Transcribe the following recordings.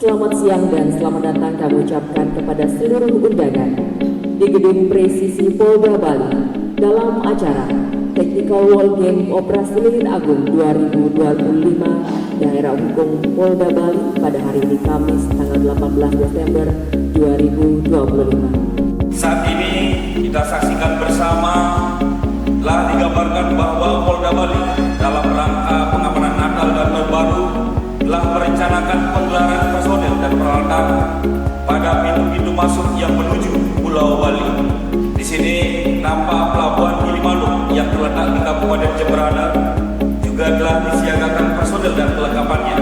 Selamat siang dan selamat datang kami ucapkan kepada seluruh undangan di Gedung Presisi Polda Bali dalam acara Technical Wall Game Operasi Lilin Agung 2025 Daerah Hukum Polda Bali pada hari ini Kamis tanggal 18 Desember 2025. Saat ini kita saksikan bersama telah digambarkan bahwa Polda Bali dalam rangka pengamanan Natal dan Tahun Baru telah merencanakan penggelaran personel dan peralatan pada pintu-pintu masuk yang menuju Pulau Bali. Di sini nampak pelabuhan Gilimanuk yang terletak di Kabupaten Jemberana juga telah disiagakan personel dan kelengkapannya.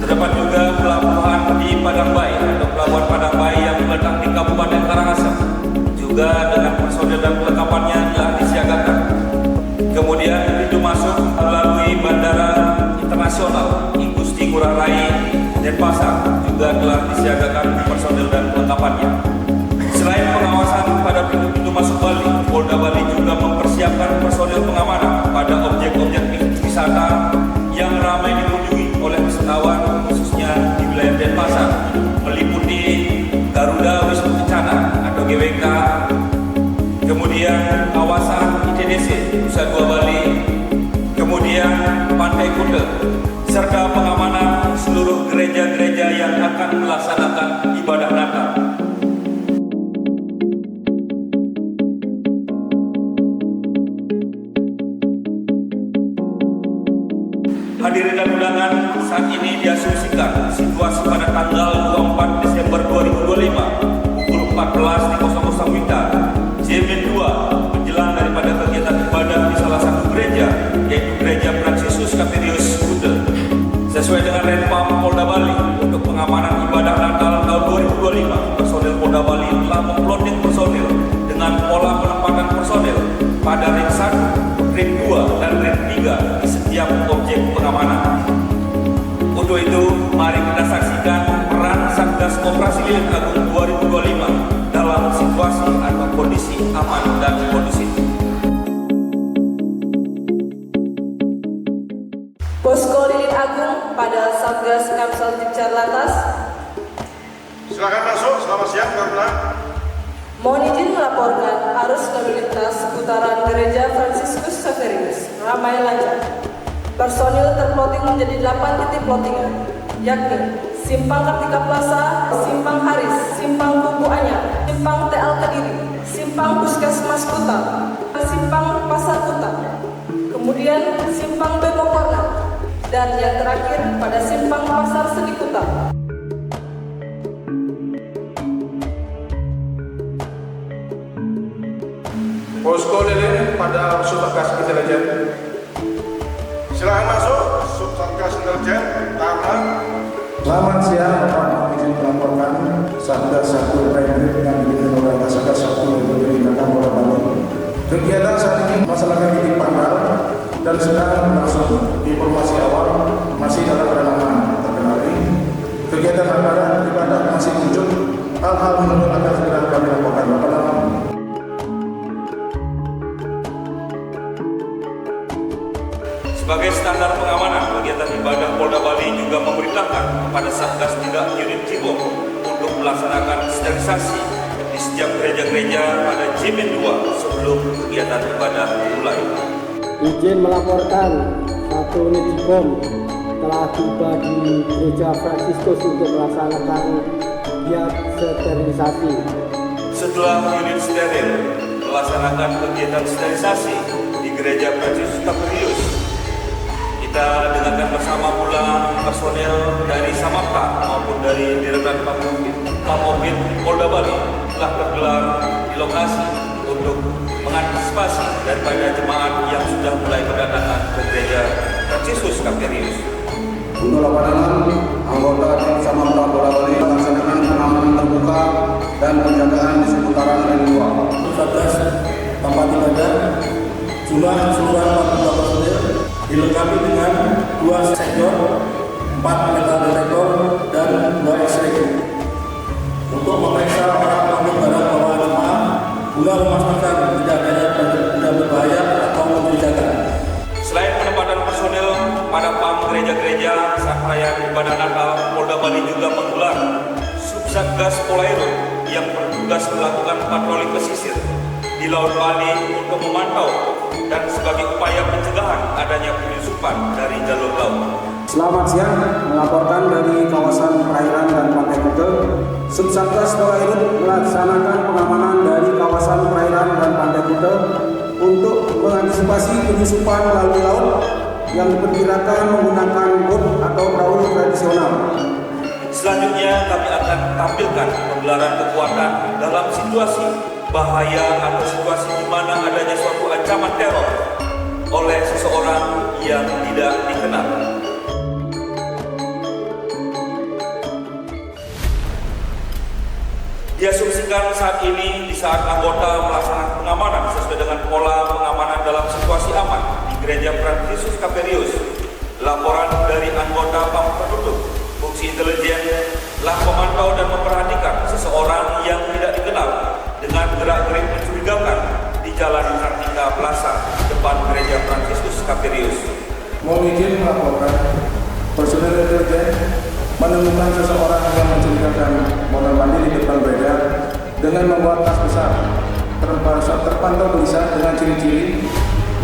Terdapat juga pelabuhan di Padangbai atau pelabuhan Padangbai yang terletak di Kabupaten Karangasem juga dengan personel dan kelengkapannya telah disiagakan. Kemudian pintu masuk melalui Bandara Internasional Igusti Ngurah Rai Denpasar juga telah disiagakan personel dan kelengkapannya. Selain pengawasan pada pintu-pintu masuk Bali, Polda Bali juga mempersiapkan personel pengamanan pada objek-objek wisata yang ramai dikunjungi oleh wisatawan khususnya di wilayah Denpasar, meliputi Garuda Wisnu Kencana atau GWK, kemudian kawasan ITDC Nusa Dua Bali, kemudian Pantai Kuta, serta pengamanan seluruh gereja-gereja yang akan melaksanakan ibadah Natal. Hadirin dan undangan, saat ini diasumsikan situasi pada tanggal 24 Desember 2025 pukul 14.00 WITA JM2 menjelang daripada kegiatan ibadah di salah satu gereja, yaitu Gereja Fransiskus Katerius Kuta. Sesuai dengan Renpam Polda Bali untuk pengamanan ibadah Natal tahun 2025, personel Polda Bali telah memplotting personel dengan pola penempatan personel pada ring 1, ring 2, dan ring 3 di setiap objek pengamanan. Untuk itu, mari kita saksikan peran Satgas Operasi Lilin Agung 2025 dalam situasi atau kondisi aman dan kondusif. Posko Lilin Agung pada Satgas Kamsel Tipcar Lantas. Silakan masuk, selamat siang Karuna. Mohon izin melaporkan arus lalu lintas seputaran Gereja Fransiskus Xaverius ramai lancar. Personil terploting menjadi 8 titik plottingan, yakni Simpang Kartika Plaza, Simpang Haris, Simpang Buku Anyar, Simpang TL Kediri, Simpang Puskesmas Kuta, Simpang Pasar Kuta, kemudian Simpang Bemo Corner, dan yang terakhir pada Simpang Pasar Seni Kuta. Posko Lilin pada Subsatgas Intelijen. Silakan masuk Subsatgas Intelijen karena Selamat siang, Bapak izin melaporkan Satgas 1 Prajurit yang dipimpin oleh Satgas 1 Republik Indonesia Polda Bali. Kegiatan saat ini masalahnya titik pangkal dan sedang berlangsung. Informasi awal masih dalam pendalaman terkendali. Kegiatan ibadah masih muncul. Hal-hal menurut akan segera kami laporkan. Bapak nama. Sebagai standar pengamanan, kegiatan ibadah Polda Bali juga memerintahkan kepada Satgas Tindak Unit Cibom untuk melaksanakan sterilisasi di setiap gereja-gereja pada JM2 sebelum kegiatan ibadah dimulai. Izin melaporkan satu unit Cibom telah tiba di Gereja Fransiskus untuk melaksanakan giat sterilisasi. Setelah unit steril melaksanakan kegiatan sterilisasi di Gereja Fransiskus Katerius, kita dengarkan bersama pula personel dari Samapta maupun dari Direktorat Pamopit Polda Bali telah tergelar di lokasi untuk mengantisipasi daripada jemaat yang sudah mulai berdatangan ke Gereja Fransiskus Katerius. Untuk laporan anggota tim Samapta Polda Bali melaksanakan pengamanan terbuka dan penjagaan di seputaran ring 2. Satgas tempat ibadah jumlah keseluruhan 42 personil dilengkapi dengan 2 sektor, 4 metal detektor, dan 2 X-ray untuk memeriksa orang pengangkut barang bawaan jemaah guna memastikan tidak ada benda berbahaya atau mencurigakan. Selain penempatan personel pada PAM gereja-gereja saat perayaan ibadah Natal, Polda Bali juga menggelar Subsatgas Polairo yang bertugas melakukan patroli pesisir di Laut Bali untuk memantau dan sebagai upaya pencegahan adanya penyusupan dari jalur laut. Selamat siang, melaporkan dari kawasan perairan dan pantai Kuta. Subsatgas Polairo melaksanakan pengamanan dari kawasan perairan dan pantai Kuta untuk mengantisipasi penyusupan melalui laut yang diperkirakan menggunakan bot atau perahu tradisional. Selanjutnya kami akan tampilkan penggelaran kekuatan dalam situasi bahaya atau situasi di mana adanya suatu ancaman teror oleh seseorang yang tidak dikenal. Diasumsikan saat ini di saat anggota melaksanakan pengamanan sesuai dengan pola pengamanan dalam situasi aman di Gereja Fransiskus Xaverius. Laporan dari anggota penutup fungsi intelijen telah memantau dan memperhatikan seseorang yang tidak dikenal dengan gerak-gerik mencurigakan di Jalan Kartika Plaza depan Gereja Fransiskus Xaverius. Mohon izin melaporkan, personel intelijen menemukan seseorang yang mencurigakan mondar-mandir di depan gereja dengan membawa tas besar. Terpantau gelisah dengan ciri-ciri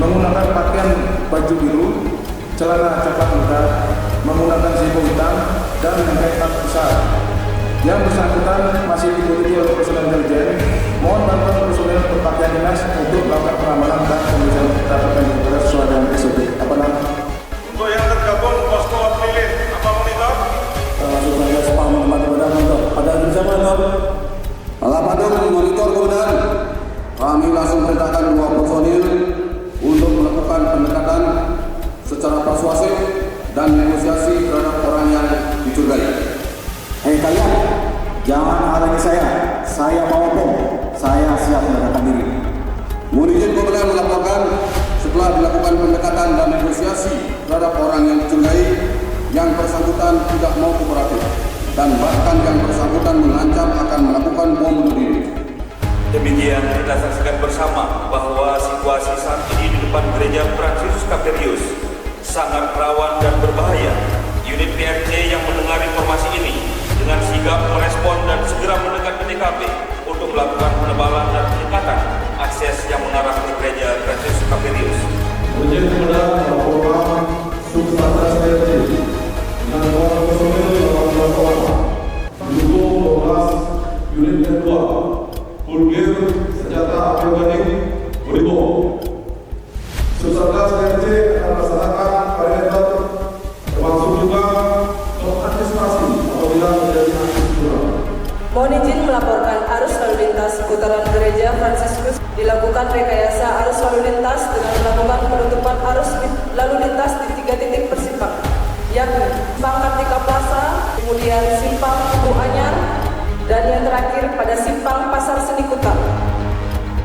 menggunakan pakaian baju biru, celana coklat muda, menggunakan siku hitam dan memakai tas besar. Yang bersangkutan masih diikuti oleh personel intelijen. Mohon bantuan personel berpakaian dinas untuk melakukan pengamanan dan pemeriksaan dapatkan dilakukan sesuai dengan SOP. Apa nama? Untuk yang tergabung posko lilin, apa monitor? Subsatgas Pamekasan Badan Monitor. Ada bersama monitor. Alapadam monitor kemudian kami langsung perintahkan 2 personil untuk melakukan pendekatan secara persuasif dan negosiasi terhadap orang yang dicurigai. Kalian, jangan halangi saya bawa bom, saya siap mendekatkan diri. Mohon izin kemudian melaporkan setelah dilakukan pendekatan dan negosiasi terhadap orang yang dicurigai, yang bersangkutan tidak mau kooperatif dan bahkan yang bersangkutan mengancam akan melakukan bom bunuh diri. Demikian kita saksikan bersama bahwa situasi saat ini di depan Gereja Fransiskus Xaverius sangat rawan dan berbahaya. Unit PRC yang mendengar informasi ini dengan sigap merespon dan segera mendekat ke TKP untuk melakukan penebalan dan peningkatan akses yang mengarah ke Gereja Fransiskus Xaverius. Izin kepada laporan Subsatgas PRC dengan orang personil 18 orang, mendukung 12 unit kedua, full gear, senjata api organik, beribu. Subsatgas PRC akan melaksanakan parameter termasuk juga mengantisipasi apabila terjadi aksi curang. Mohon izin melaporkan arus lalu lintas seputaran Gereja Fransiskus dilakukan rekayasa arus lalu lintas dengan melakukan penutupan arus lalu lintas di 3 titik persimpangan, yakni Simpang Kartika Plaza, kemudian Simpang Tugu Anyar, dan yang terakhir pada Simpang Pasar Seni Kuta.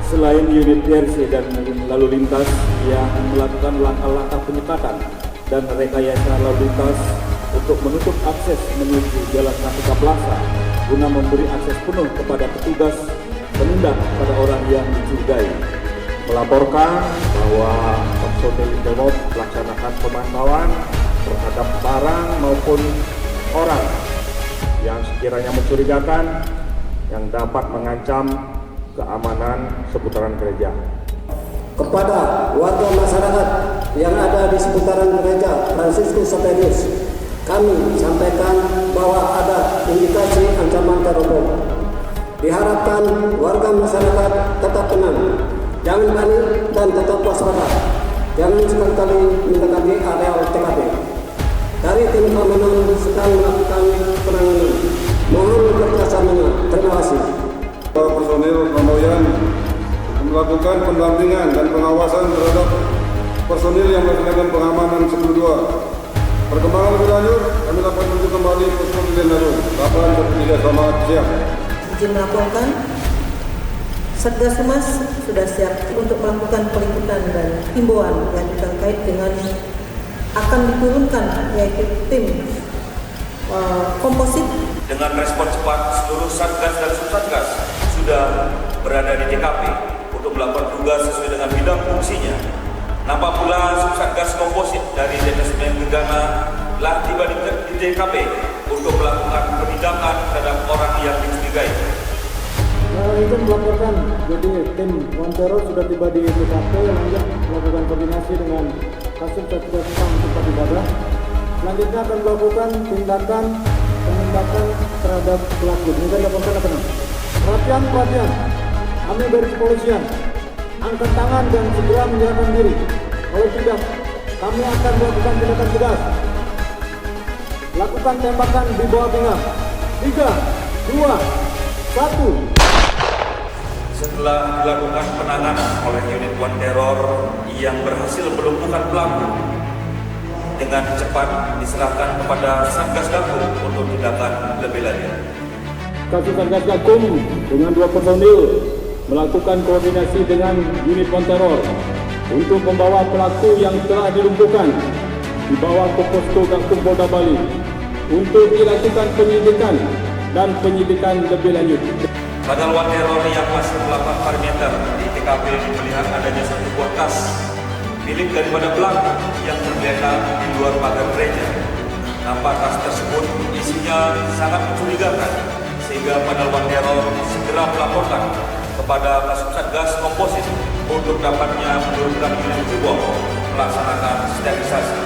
Selain unit PRC dan lalu lintas yang melakukan langkah-langkah penyekatan dan rekayasa lalu lintas untuk menutup akses menuju Jalan Kartika Plaza guna memberi akses penuh kepada petugas menindak pada orang yang dicurigai. Melaporkan bahwa personil Brimob melaksanakan pemantauan terhadap barang maupun orang yang sekiranya mencurigakan yang dapat mengancam keamanan seputaran gereja. Kepada warga masyarakat yang ada di seputaran Gereja Fransiskus Xaverius, kami sampaikan bahwa ada indikasi ancaman teror bom. Diharapkan warga masyarakat tetap tenang, jangan panik dan tetap waspada. Jangan sekali-kali mendekati area TKP. Dari tim keamanan sedang melakukan penanganan. Mohon kerjasamanya. Terima kasih. Para personil Pamekasan melakukan pendampingan dan pengawasan terhadap personil yang melaksanakan pengamanan 10-2. Perkembangan lebih lanjut, kami dapat menuju kembali posko lilin Darul. Kapan bertiga, selamat siang. Izin melaporkan, Satgas Humas sudah siap untuk melakukan peliputan dan himbauan yang terkait dengan akan diturunkan yaitu tim komposit. Dengan respon cepat, seluruh Satgas dan Subsatgas sudah berada di TKP untuk melakukan tugas sesuai dengan bidang fungsinya. Nampak pula Subsatgas komposit dari Detasmen Gegana telah tiba di TKP untuk melakukan penindakan terhadap orang yang dicurigai. Izin melaporkan, jadi tim Montero sudah tiba di TKP, lanjut melakukan koordinasi dengan kasus Satgas PAM tempat ibadah. Selanjutnya akan melakukan tindakan penindakan terhadap pelaku. Ini laporkan apa? Perhatian, kami dari kepolisian, angkat tangan dan segera menyerahkan diri. Kalau tidak, kami akan melakukan tindakan tegas. Lakukan tembakan di bawah pinggang. 3, 2, 1. Setelah dilakukan penanganan oleh unit One Terror yang berhasil melumpuhkan pelaku, dengan cepat diserahkan kepada Satgas Gakum untuk tindakan lebih lanjut. Kasus Satgas Gakum dengan 2 personil melakukan koordinasi dengan unit One Terror untuk membawa pelaku yang telah dilumpuhkan dibawa ke posko Gakum Polda Bali untuk dilakukan penyidikan dan penyidikan lebih lanjut. Pada One Terror yang masih melakukan perimeter di TKP melihat adanya satu buah tas milik daripada pelaku yang tergeletak di luar pagar gereja. Nampak tas tersebut isinya sangat mencurigakan, sehingga pada One Terror segera melaporkan kepada Satgas Komposit untuk dapatnya menurunkan unit Cibom melaksanakan sterilisasi.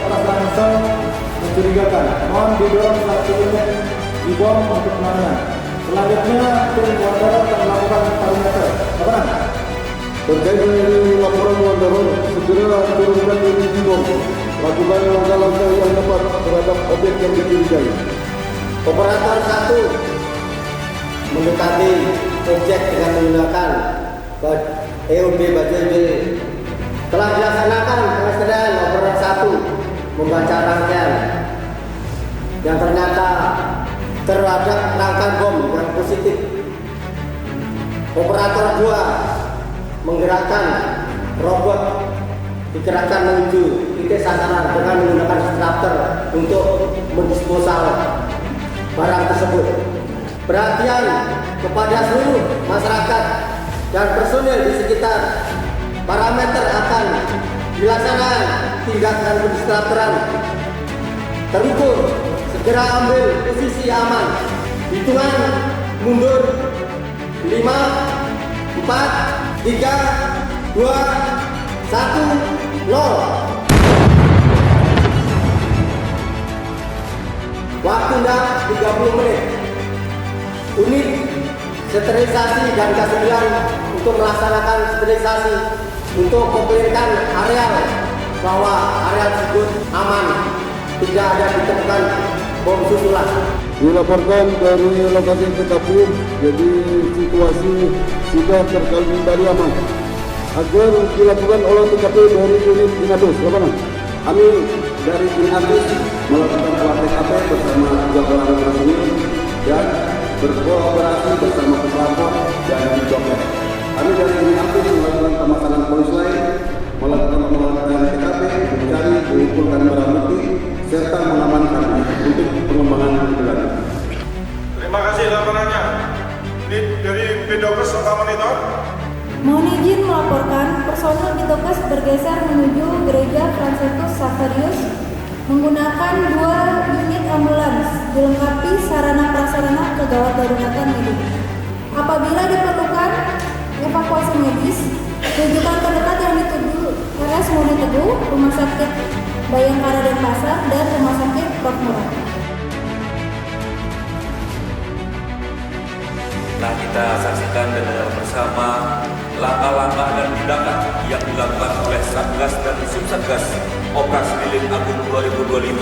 Tas ransel mencurigakan, mohon didorong 1 unit Cibom untuk penanganan. Selanjutnya, tim Montero akan melakukan perimeter. Kapan? Terkait dengan laporan Montero, segera turunkan unit Cibom. Lakukan langkah-langkah yang tepat terhadap objek yang dicurigai. Operator 1 mendekati objek dengan menggunakan EOD baju biru. Telah dilaksanakan pengesedan operator 1 membaca rangkaian yang ternyata terhadap rangkaian bom yang positif. Operator 2 menggerakkan robot digerakkan menuju titik sasaran dengan menggunakan starter untuk mendisposal barang tersebut. Perhatian kepada seluruh masyarakat dan personil di sekitar parameter akan dilaksanakan tindakan pendistarteran terukur. Segera ambil posisi aman. Hitungan mundur 5, 4, 3, 2, 1, 0. Waktu 30 menit. Unit sterilisasi dan K9 untuk melaksanakan sterilisasi untuk memperlihatkan areal bahwa areal tersebut aman, tidak ada ditemukan bom susulan. Dilaporkan dari lokasi TKP, jadi situasi sudah terkendali aman. Agar dilakukan olah TKP dari unit Inatus, kapan? Kami dari Inatus melakukan olah TKP bersama 3 orang personil dan berkolaborasi bersama pelapor dan joket. Kami dari Inatus melakukan pemasangan polis lain, melakukan pengolahan TKP, mencari mengumpulkan barang bukti serta mengamankan untuk pengembangan lebih lanjut. Terima kasih laporannya. Ini dari Bidokes serta Monitor. Mohon izin melaporkan, personil Bidokes bergeser menuju Gereja Franciscus Xaverius menggunakan 2 unit ambulans dilengkapi sarana prasarana kegawat daruratan medis. Apabila diperlukan evakuasi medis, rujukan terdekat yang dituju RS Murni Teguh, Rumah Sakit Bayangkara Denpasar, dan Rumah Sakit Prof. Murad. Nah, kita saksikan dan dengar bersama langkah-langkah dan tindakan yang dilakukan oleh Satgas dan Subsatgas Operasi Lilin Agung 2025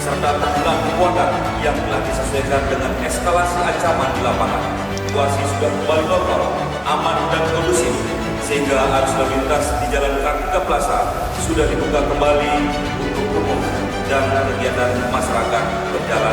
serta penggunaan kekuatan yang telah disesuaikan dengan eskalasi ancaman di lapangan. Situasi sudah kembali normal, aman dan kondusif, sehingga arus lalu lintas di Jalan Kartika Plaza sudah dibuka kembali untuk umum dan kegiatan masyarakat berjalan